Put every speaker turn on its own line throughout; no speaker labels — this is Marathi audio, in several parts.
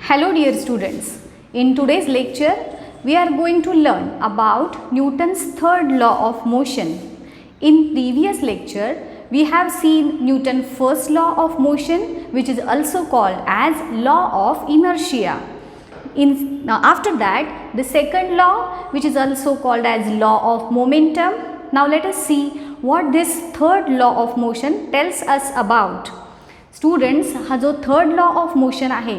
Hello dear students, in today's lecture we are going to learn about Newton's third law of motion. In previous lecture we have seen Newton's first law of motion, which is also called as law of inertia. Now after that the second law, which is also called as law of momentum. Now let us see what this third law of motion tells us about. Students, हा जो third law of motion आहे,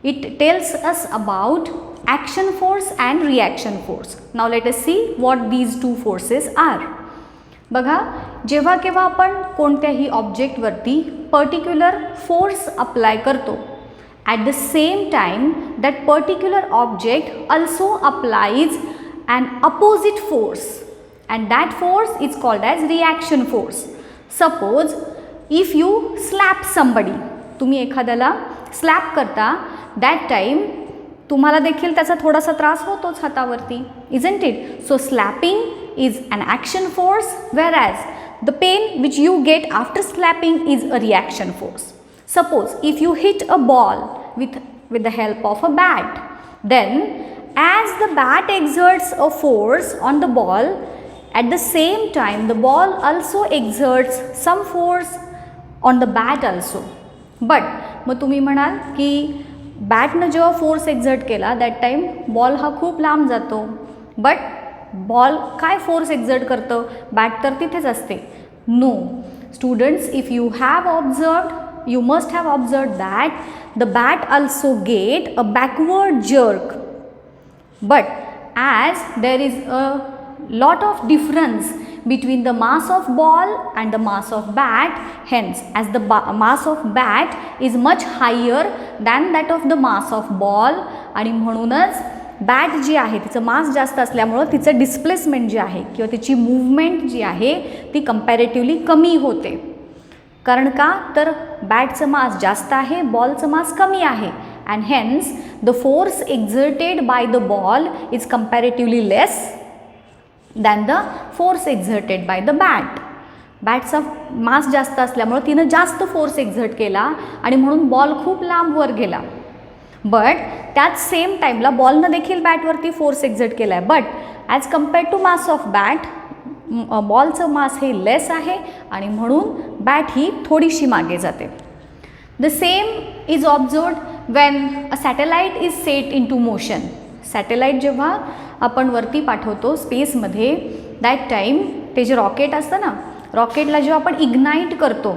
it tells us about action force and reaction force. Now let us see what these two forces are. बघा, जेव्हा केव्हा आपण कोणत्याही ऑब्जेक्टवरती पर्टिक्युलर फोर्स अप्लाय करतो, at the same time that particular object also applies an opposite force, and that force is called as reaction force. Suppose if you slap somebody, तुम्ही एखाद्याला स्लॅप करता, that time तुम्हाला देखील त्याचा थोडासा त्रास होतोच हातावरती, isn't it? So slapping is an action force, whereas the pain which you get after slapping is a reaction force. Suppose if you hit a ball with the help of a bat, then as the bat exerts a force on the ball, at the same time the ball also exerts some force on the bat also. But मग तुम्ही म्हणाल की बॅटनं जेव्हा फोर्स एक्झर्ट केला दॅट टाईम बॉल हा खूप लांब जातो, बट बॉल काय फोर्स एक्झर्ट करतं, बॅट तर तिथेच असते. No students, if you have observed, you must have observed that the bat also get a backward jerk, but as there is a lot of difference between the mass of ball and the mass of bat, hence as the mass of bat is much higher than that of the mass of ball, आणि म्हणूनच बॅट जी आहे तिचं मास जास्त असल्यामुळं तिचं डिस्प्लेसमेंट जी आहे किंवा तिची मूवमेंट जी आहे ती कंपॅरेटिव्हली कमी होते. कारण का, तर बॅटचं मास जास्त आहे, बॉलचं मास कमी आहे, and hence the force exerted by the ball is comparatively less than the force exerted by the bat. बॅटचा मास जास्त असल्यामुळं तिनं जास्त फोर्स एक्झर्ट केला आणि म्हणून बॉल खूप लांब वर गेला. बट त्याच सेम टाईमला बॉलनं देखील बॅटवरती फोर्स एक्झर्ट केला आहे, but as compared to mass of bat बॉलचं मास हे लेस आहे आणि म्हणून बॅट ही थोडीशी मागे जाते. The same is observed when a satellite is set in to motion. Satellite जेव्हा आपण वरती पाठवतो स्पेसमध्ये, दॅट टाईम ते जे रॉकेट असतं ना, रॉकेटला जेव्हा आपण इग्नाईट करतो,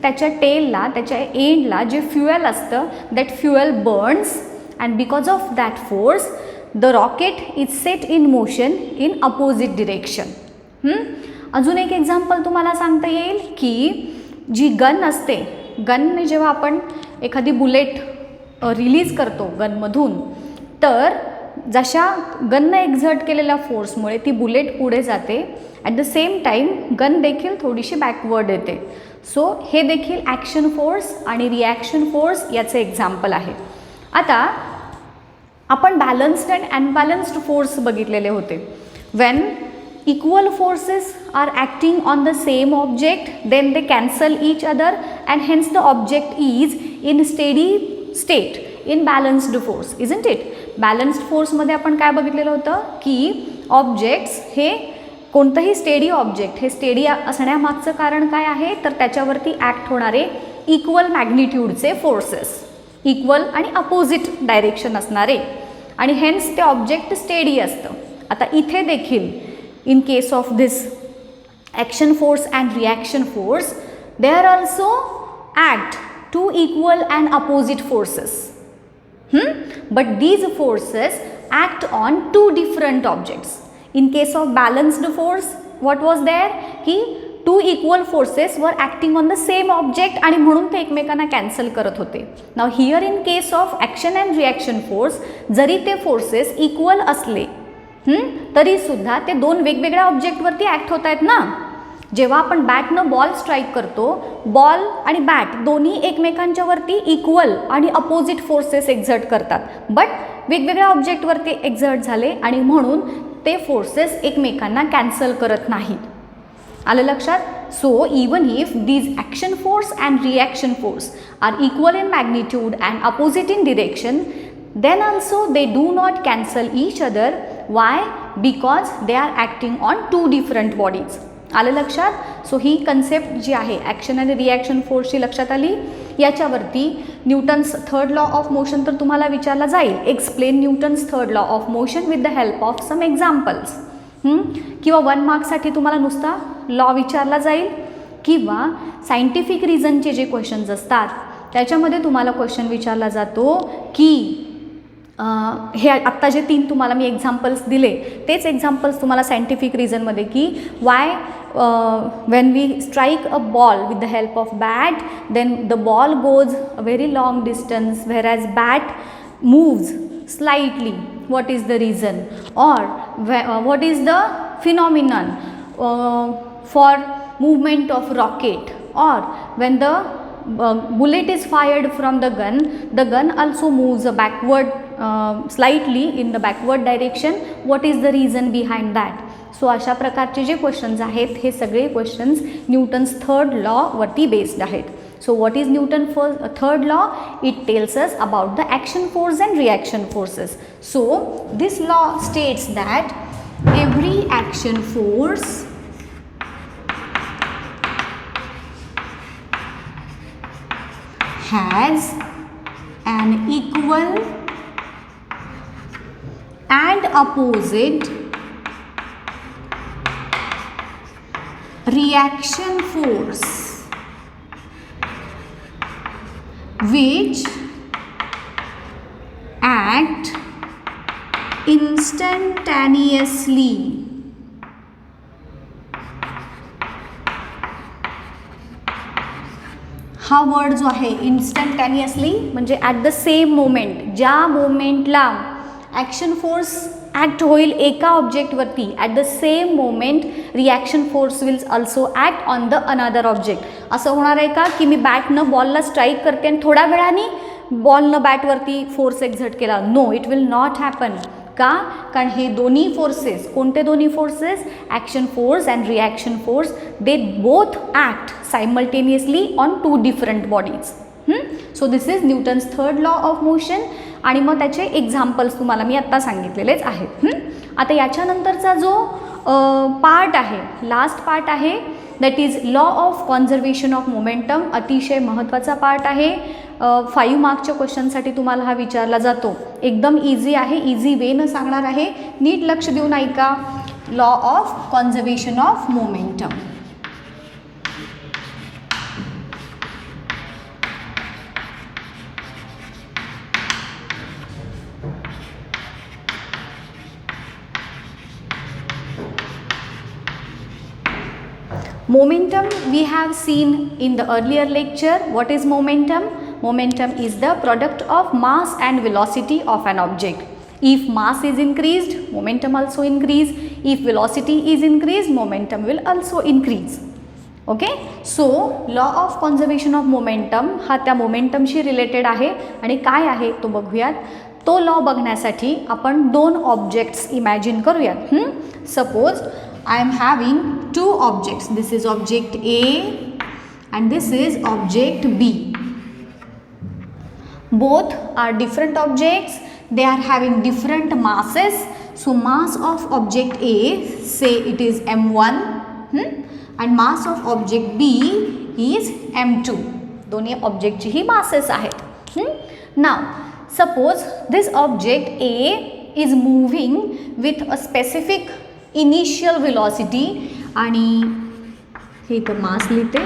त्याच्या टेलला, त्याच्या एंडला जे फ्युएल असतं, that fuel Burns, and because of that force the rocket is set in motion in opposite direction. अजून एक एक्झाम्पल तुम्हाला सांगता येईल की जी गन असते, गनने जेव्हा आपण एखादी बुलेट रिलीज करतो गनमधून, तर जशा गनने एक्झर्ट केलेल्या फोर्समुळे ती बुलेट पुढे जाते, at the same time gun देखील थोडीशी बॅकवर्ड येते. सो हे देखील ॲक्शन फोर्स आणि रिॲक्शन फोर्स याचे एक्झाम्पल आहे. आता आपण बॅलन्स्ड अँड अनबॅलन्स्ड फोर्स बघितलेले होते. Wien equal forces are acting on the same object, then they cancel each other and hence the object is in steady state in balanced force, isn't it? Balanced force मध्ये आपण काय बघितलेलं होतं की ऑब्जेक्ट्स हे कोणतंही स्टेडी ऑब्जेक्ट हे स्टेडी असण्यामागचं कारण काय आहे, तर त्याच्यावरती ॲक्ट होणारे इक्वल मॅग्निट्यूडचे फोर्सेस, इक्वल आणि अपोजिट डायरेक्शन असणारे, आणि हेन्स ते ऑब्जेक्ट स्टेडी असतं. आता इथे देखील in case of this action force and reaction force, there also act two equal and opposite forces, but these forces act on two different objects. In case of balanced force, what was there की two equal forces were acting on the same object आणि म्हणून ते एकमेकांना कॅन्सल करत होते. Now here in case of action and reaction force, जरी ते फोर्सेस इक्वल असले तरी सुद्धा ते दोन वेगवेगळ्या ऑब्जेक्टवरती ॲक्ट होत आहेत ना. जेव्हा आपण बॅटनं बॉल स्ट्राईक करतो, बॉल आणि बॅट दोन्ही एकमेकांच्यावरती इक्वल आणि अपोजिट फोर्सेस एक्झर्ट करतात, बट वेगवेगळ्या ऑब्जेक्टवरती एक्झर्ट झाले आणि म्हणून ते फोर्सेस एकमेकांना कॅन्सल करत नाहीत. आलं लक्षात? So even if these action force and reaction force are equal in magnitude and opposite in direction, then also they do not cancel each other. Why? Because they are acting on two different bodies. आलं लक्षात? सो ही कन्सेप्ट जी आहे ॲक्शन आणि रिॲक्शन फोर्सची लक्षात आली. याच्यावरती Newton's third law of motion तर तुम्हाला विचारला जाईल. Explain Newton's third law of motion with the help of some examples. किंवा 1 मार्क्ससाठी तुम्हाला नुसता लॉ विचारला जाईल, किंवा सायंटिफिक रिझनचे जे क्वेश्चन्स असतात त्याच्यामध्ये तुम्हाला क्वेश्चन विचारला जातो की हे आत्ता जे 3 तुम्हाला मी एक्झाम्पल्स दिले तेच एक्झाम्पल्स तुम्हाला सायंटिफिक रिझनमध्ये की Y when we strike a ball with the help of bat, then the ball goes a very long distance whereas bat moves slightly. What is the reason? Or what is the phenomenon for movement of rocket? Or when the bullet is fired from the gun also moves backward slightly in the backward direction. What is the reason behind that? So अशा प्रकारचे जे क्वेश्चन्स आहेत हे सगळे क्वेश्चन्स न्यूटन्स थर्ड लॉ वरती बेस्ड आहेत. So what is Newton third law? It tells us about the action force and reaction forces. So this law states that every action force has an equal and opposite reaction force which act instantaneously. हा वर्ड जो आहे इन्स्टंटॅनियसली म्हणजे ॲट द सेम मोमेंट, ज्या मोमेंटला ॲक्शन फोर्स ॲक्ट होईल एका ऑब्जेक्टवरती at the same moment reaction force will also act on the another object. असं होणार आहे का की मी बॅटनं बॉलला स्ट्राईक करते आणि थोड्या वेळाने बॉलनं बॅटवरती फोर्स एक्झर्ट केला? No, it will not happen. का? कारण हे दोन्ही फोर्सेस, कोणते दोन्ही forces? Action force and reaction force, they both act simultaneously on 2 different bodies. So this is Newton's third law of motion. आणि मग त्याचे एक्झाम्पल्स तुम्हाला मी आत्ता सांगितलेलेच आहेत. आता याच्यानंतरचा जो पार्ट आहे, लास्ट पार्ट आहे, that is law of conservation of momentum. अतिशय महत्त्वाचा पार्ट आहे. 5 मार्क्सच्या क्वेश्चनसाठी तुम्हाला हा विचारला जातो. एकदम इझी आहे, इझी वेनं सांगणार आहे. नीट लक्ष देऊन ऐका. Law of conservation of momentum. Momentum we have seen in the earlier lecture. What is momentum? Momentum is the product of mass and velocity of an object. If mass is increased, momentum also increase. If velocity is increased, momentum will also increase. Okay? So law of conservation of momentum हा त्या मोमेंटमशी रिलेटेड आहे. आणि काय आहे तो बघूयात. तो लॉ बघण्यासाठी आपण 2 ऑब्जेक्ट्स इमॅजिन करूयात. Suppose I am having 2 objects. This is object A and this is object B. Both are different objects. They are having different masses. So mass of object A, say it is M1, and mass of object B is M2. दोन्ही object ची ही masses आहेत. Now suppose this object A is moving with a specific initial velocity. आणि हे इथं मास लिहिते.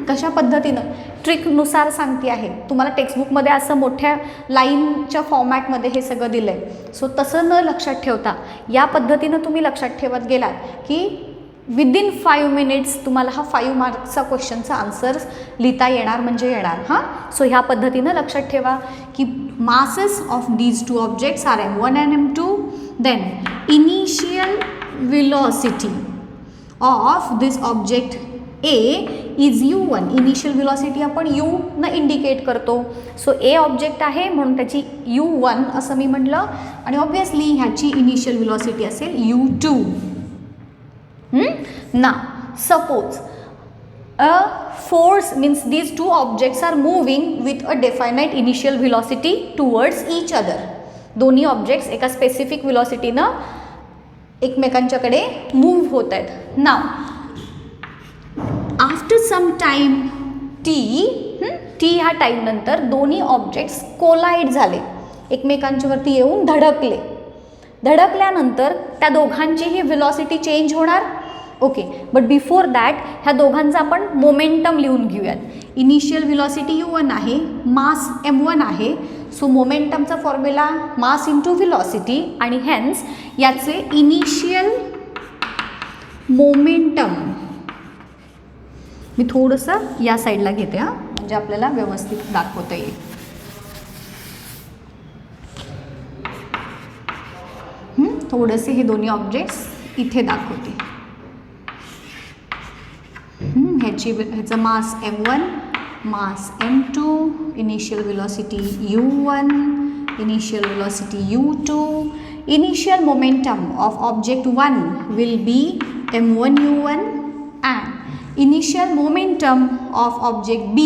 कशा पद्धतीनं ट्रिकनुसार सांगते आहे. तुम्हाला टेक्स्टबुकमध्ये असं मोठ्या लाईनच्या फॉर्मॅटमध्ये हे सगळं दिलं आहे. सो तसं न लक्षात ठेवता या पद्धतीनं तुम्ही लक्षात ठेवत गेलात की विदिन 5 मिनिट्स तुम्हाला हा 5 मार्क्सचा क्वेश्चनचा आन्सर्स लिहिता येणार म्हणजे येणार. हां, सो ह्या पद्धतीनं लक्षात ठेवा की masses of these 2 objects are M1 and M2. Then initial velocity of this object A is U1. Initial velocity आपण U न इंडिकेट करतो. सो A ऑब्जेक्ट आहे म्हणून त्याची U1 असं मी म्हटलं. आणि ऑब्वियसली ह्याची इनिशियल व्हेलॉसिटी असेल U2. ना suppose A force means these two objects are moving with a definite initial velocity towards each other. दोन्ही ऑब्जेक्ट्स एका स्पेसिफिक व्हेलॉसिटीनं एकमेकांच्याकडे मूव्ह होत आहेत. नाव आफ्टर सम टाइम टी ह्या टाईम नंतर दोन्ही ऑब्जेक्ट्स कोलाइड झाले, एकमेकांच्यावरती येऊन धडकले. धडकल्यानंतर त्या दोघांचीही व्हेलॉसिटी चेंज होणार. ओके, बट बिफोर दॅट ह्या दोघांचा आपण मोमेंटम लिहून घेऊयात. इनिशियल व्हेलॉसिटी u1 आहे, मास m1 आहे. सो मोमेंटमचा फॉर्म्युला मास इंटू व्हेलॉसिटी आणि हेन्स याचे इनिशियल मोमेंटम मी थोडंसं या साईडला घेते हां, म्हणजे आपल्याला व्यवस्थित दाखवता येईल. थोडेसे हे दोन्ही ऑब्जेक्ट्स इथे दाखवते. ह्याचं मास m1, mass m2, initial velocity u1, initial velocity u2. Initial momentum of object 1 will be m1u1 and initial momentum of object B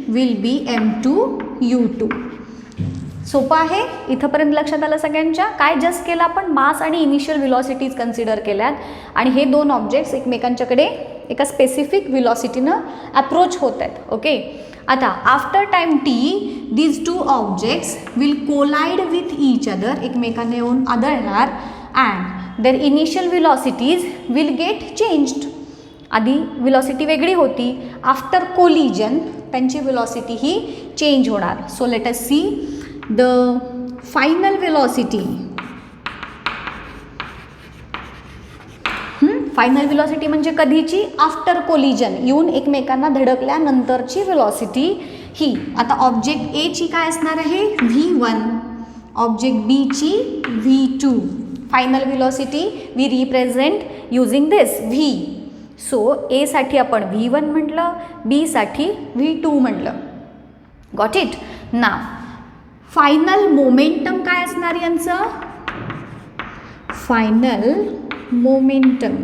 will be m2u2. सोपं आहे. इथंपर्यंत लक्षात आलं सगळ्यांच्या. काय जस्ट केलं आपण, मास आणि इनिशियल व्हेलॉसिटीज कन्सिडर केल्यात आणि हे दोन ऑब्जेक्ट्स एकमेकांच्याकडे एका स्पेसिफिक व्हेलॉसिटीनं अप्रोच होत आहेत. ओके, आता after time t these two objects will collide with each other, एकमेकांना येऊन आदळणार and their initial velocities will get changed. आधी व्हेलॉसिटी वेगळी होती, आफ्टर कोलिजन त्यांची व्हेलॉसिटी ही चेंज होणार. So let us see the final velocity. Final velocity म्हणजे कधीची, आफ्टर कोलिजन, येऊन एकमेकांना धडकल्यानंतरची व्हेलॉसिटी ही. आता ऑब्जेक्ट ए ची काय असणार आहे, v1, ऑब्जेक्ट बी ची v2. Final velocity we represent using this v. So A साठी आपण v1 म्हटलं, बी साठी v2 म्हटलं. Got it. Now final momentum काय असणार यांचं, फायनल मोमेंटम.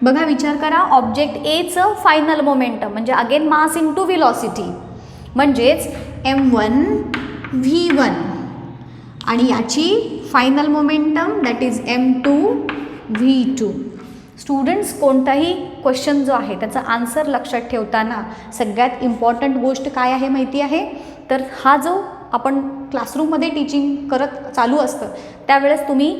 बघा विचार करा, ऑब्जेक्ट एचं फायनल मोमेंटम म्हणजे अगेन मास इंटू व्हेलॉसिटी म्हणजेच m1 v1 आणि याची final momentum that is m2 v2. Students, कोणताही क्वेश्चन जो आहे त्याचा आन्सर लक्षात ठेवताना सगळ्यात इम्पॉर्टंट गोष्ट काय आहे माहिती आहे, तर हा जो आपण क्लासरूममध्ये टीचिंग करत चालू असतं त्यावेळेस तुम्ही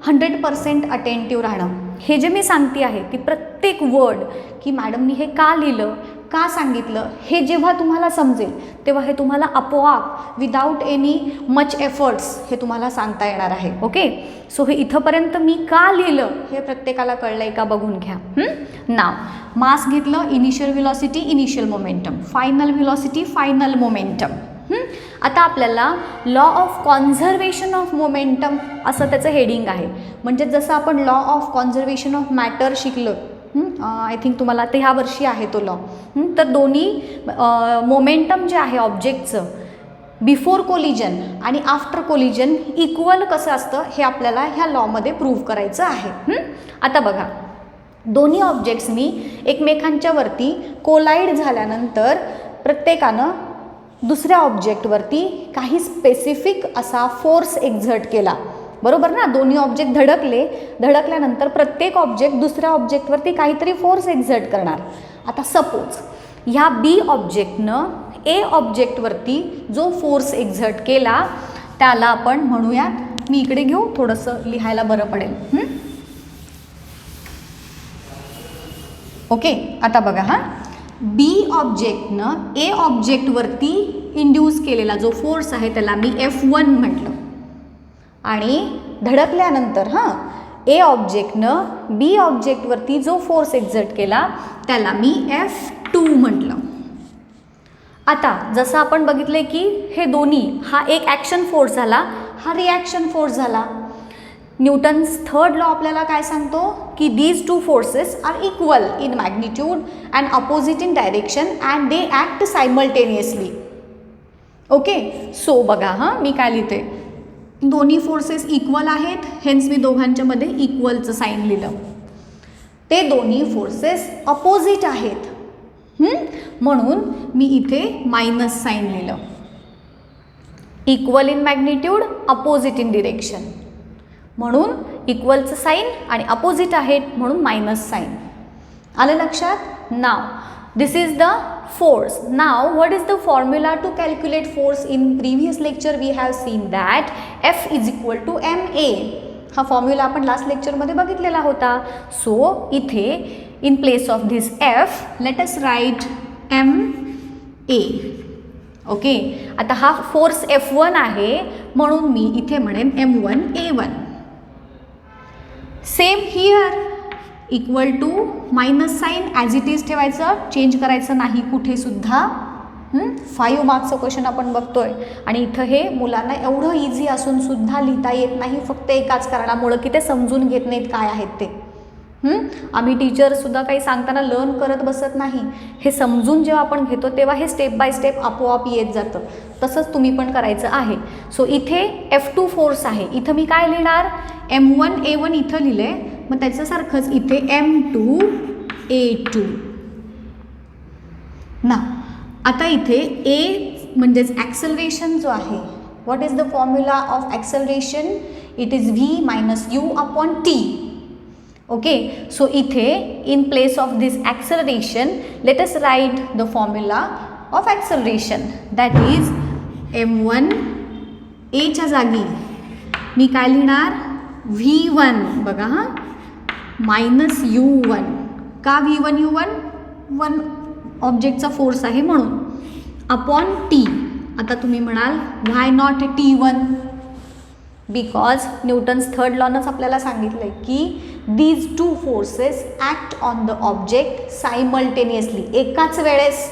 100% अटेंटिव्ह राहणं. हे जे मी सांगते आहे की प्रत्येक वर्ड की मॅडमनी हे का लिहिलं, का सांगितलं, हे जेव्हा तुम्हाला समजेल तेव्हा हे तुम्हाला आपोआप विदाऊट एनी मच एफर्ट्स हे तुम्हाला सांगता येणार आहे. ओके, सो हे इथंपर्यंत मी का लिहिलं हे प्रत्येकाला कळलं आहे का बघून घ्या. नाव मास घेतलं, initial velocity, initial momentum, final velocity, final momentum. आता आपल्याला law of conservation of momentum असं त्याचं हेडिंग आहे. म्हणजे जसं आपण law of conservation of matter शिकलो, आय थिंक तुम्हाला ते ह्या वर्षी आहे तो लॉ. तर दोन्ही मोमेंटम जे आहे ऑब्जेक्टचं बिफोर कोलिजन आणि आफ्टर कोलिजन इक्वल कसं असतं हे आपल्याला ह्या लॉमध्ये प्रूव्ह करायचं आहे. आता बघा, दोन्ही ऑब्जेक्ट्सनी एकमेकांच्यावरती कोलाइड झाल्यानंतर प्रत्येकानं दुसऱ्या ऑब्जेक्टवरती काही स्पेसिफिक असा फोर्स एक्झर्ट केला, बरोबर ना. दोन्ही ऑब्जेक्ट धडकले, धडकल्यानंतर प्रत्येक ऑब्जेक्ट दुसऱ्या ऑब्जेक्टवरती काहीतरी फोर्स एक्झर्ट करणार. आता सपोज ह्या बी ऑब्जेक्टनं ए ऑब्जेक्टवरती जो फोर्स एक्झर्ट केला त्याला आपण म्हणूयात, मी इकडे घेऊ थोडंसं लिहायला बरं पडेल. ओके, आता बघा हां, बी ऑब्जेक्टनं ए ऑब्जेक्टवरती इंड्यूस केलेला जो फोर्स आहे त्याला मी F1 म्हटलं आणि धडकल्यानंतर ए ऑब्जेक्टनं बी ऑब्जेक्टवरती जो फोर्स एक्झर्ट केला त्याला मी F2 म्हटलं. आता जसं आपण बघितले की हे दोन्ही, हा एक ॲक्शन फोर्स झाला, हा रिॲक्शन फोर्स झाला. न्यूटन्स थर्ड लॉ आपल्याला काय सांगतो की these two forces are equal in magnitude and opposite in direction and they act simultaneously. Okay, so बघा मी काय लिहिते, दोन्ही फोर्सेस इक्वल आहेत, हेन्स मी दोघांच्यामध्ये इक्वलचं साईन लिहिलं. ते दोन्ही फोर्सेस अपोजिट आहेत. म्हणून मी इथे मायनस साईन लिहिलं. Equal in magnitude, opposite in direction, म्हणून इक्वलचं साईन आणि अपोजिट आहेत म्हणून मायनस साईन. आलं लक्षात? Now this is the force. Now what is the formula to calculate force? In previous lecture we have seen that F is equal to ma. हा फॉर्म्युला आपण लास्ट लेक्चरमध्ये बघितलेला होता. सो इथे in place of this F let us write ma. ओके, आता हा फोर्स F1 आहे म्हणून मी इथे म्हणेन m1a1. Same here, equal to minus sign as it is ठेवायचं, चेंज करायचं नाही कुठे सुद्धा. 5 मार्क्सचं क्वेश्चन आपण बघतोय आणि इथं हे मुलांना एवढं इझी असून सुद्धा लिहिता येत नाही फक्त एकाच कारणामुळं की ते समजून घेत नाहीत काय आहेत ते. आम्ही टीचरसुद्धा काही सांगताना लर्न करत बसत नाही, हे समजून जेव्हा आपण घेतो तेव्हा हे स्टेप बाय स्टेप आपोआप येत जातं. तसंच तुम्ही पण करायचं आहे. सो इथे F2 फोर्स आहे, इथं मी काय लिहिणार, m1a1 इथं लिहिले, मग त्याच्यासारखंच इथे m2a2 ना. आता इथे a म्हणजेच ॲक्सलरेशन जो आहे, what is the formula of acceleration? It is v minus u upon t. Okay, so इथे in place of this acceleration let us write the formula of acceleration, that is m1 a च्या जागी मी काय लिहिणार, v1 बघा हां मायनस u1. का v1 u1? वन ऑब्जेक्टचा फोर्स आहे म्हणून, अपॉन t. आता तुम्ही म्हणाल why not t1? Because Newton's third लॉनच आपल्याला सांगितलं आहे की these two forces act on the object simultaneously, एकाच वेळेस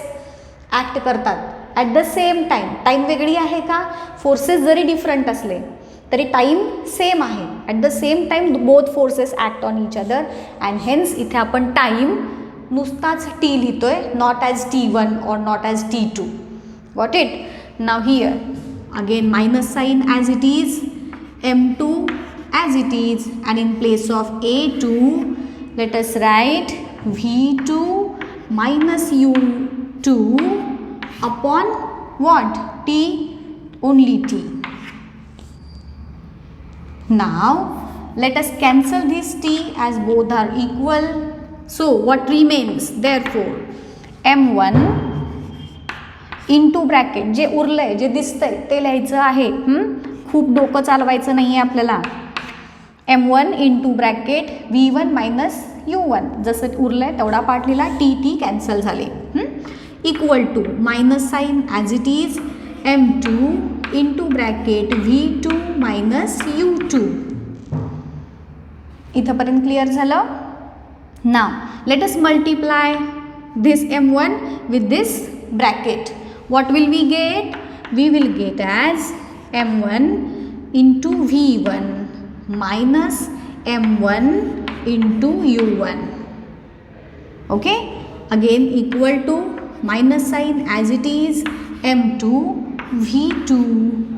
ॲक्ट करतात at the same time. Time वेगळी आहे का? फोर्सेस जरी डिफरंट असले तरी टाईम सेम आहे. At the same time both forces act on each other and hence इथे आपण टाईम नुसताच टी लिहितोय, नॉट ॲज t1 और not as t2. Got it? Now here again minus sign as it is, m2 as it is, and in place of a2 let us write v2 minus u2 upon what? t, only t. Now let us cancel this t as both are equal. So what remains? Therefore m1 into bracket, जे उरलंय जे दिसतंय ते लिहायचं आहे. खूप डोकं चालवायचं नाही आहे आपल्याला. m1 into bracket v1 minus u1, जसं उरलं आहे तेवढा पार्ट लिहिला, टी कॅन्सल झाले. Equal to minus sign as it is m2 into bracket v2 minus u2. इथंपर्यंत क्लिअर झालं? Now let us multiply this m1 with this bracket. What will we get? We will get as m1 into v1 minus m1 into u1. Okay, again equal to minus sign as it is m2 v2,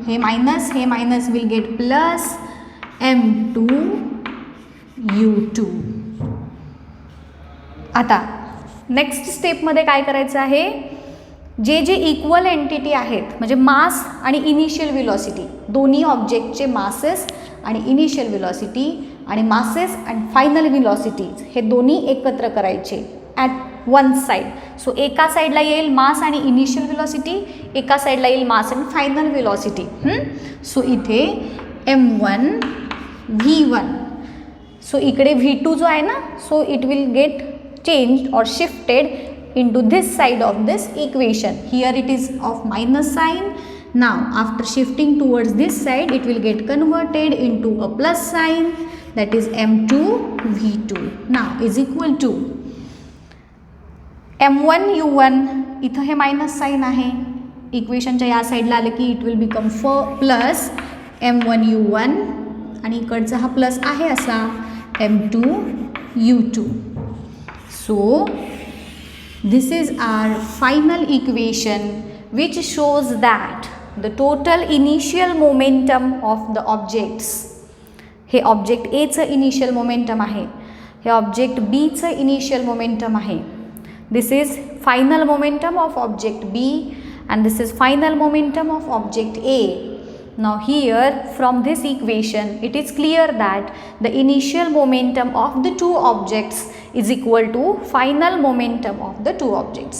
हे minus will get plus m2 u2. आता नेक्स्ट स्टेपमध्ये काय करायचं आहे, जे जे इक्वल एंटिटी आहेत म्हणजे मास आणि इनिशियल व्हेलॉसिटी, दोन्ही ऑब्जेक्टचे मासेस आणि इनिशियल व्हेलॉसिटी आणि मासेस अँड फायनल व्हेलॉसिटीज हे दोन्ही एकत्र करायचे ॲट वन साईड. सो एका साईडला येईल मास आणि इनिशियल व्हेलॉसिटी, एका साईडला येईल मास आणि फायनल व्हेलॉसिटी. सो इथे m1 v1, सो इकडे v2 जो आहे ना, so it will get changed और shifted into this side of this equation. Here it is of minus sign. Now after shifting towards this side it will get converted into a plus sign, that is m2 v2 now is equal to m1 u1. इथं हे मायनस साईन आहे, इक्वेशनच्या या साईडला आलं की it will become plus m1 u1 आणि इकडचा हा प्लस आहे असा m2 u2. So this is our final equation which shows that the total initial momentum of the objects, हे ऑब्जेक्ट A चं इनिशियल मोमेंटम आहे, हे ऑब्जेक्ट बीचं इनिशियल मोमेंटम आहे. This is final momentum of object B and this is final momentum of object A. Now here from this equation it is clear that the initial momentum of the two objects is equal to final momentum of the two objects,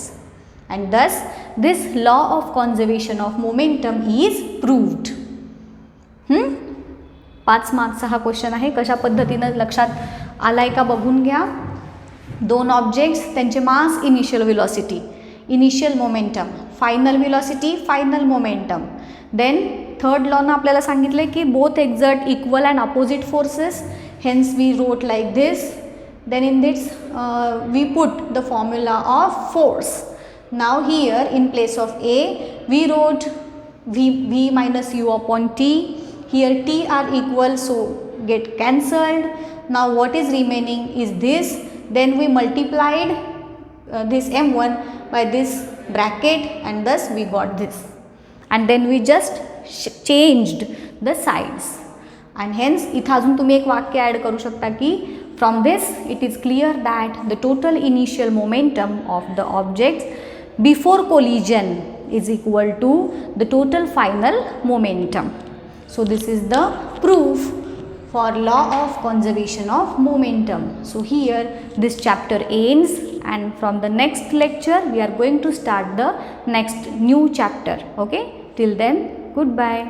and thus this law of conservation of momentum is proved. 5 मार्क्सचा हा क्वेश्चन आहे. कशा पद्धतीने लक्षात आलाय का बघून घ्या. दोन ऑब्जेक्ट्स, त्यांचे mass, initial velocity, initial momentum, final velocity, final momentum. Then third लॉनं आपल्याला सांगितलं की both exert equal and opposite forces, hence we wrote like this. Then in this we put the formula of force. Now here in place of a we wrote v minus u upon t. Here t are equal, so get cancelled. Now what is remaining is this. Then we multiplied this m1 by this bracket and thus we got this, and then we just changed the sides, and hence इथं अजून तुम्ही एक वाक्य ॲड करू शकता की from this it is clear that the total initial momentum of the objects before collision is equal to the total final momentum. So this is the proof for law of conservation of momentum. So here this chapter ends, and from the next lecture we are going to start the next new chapter. Okay, till then, goodbye.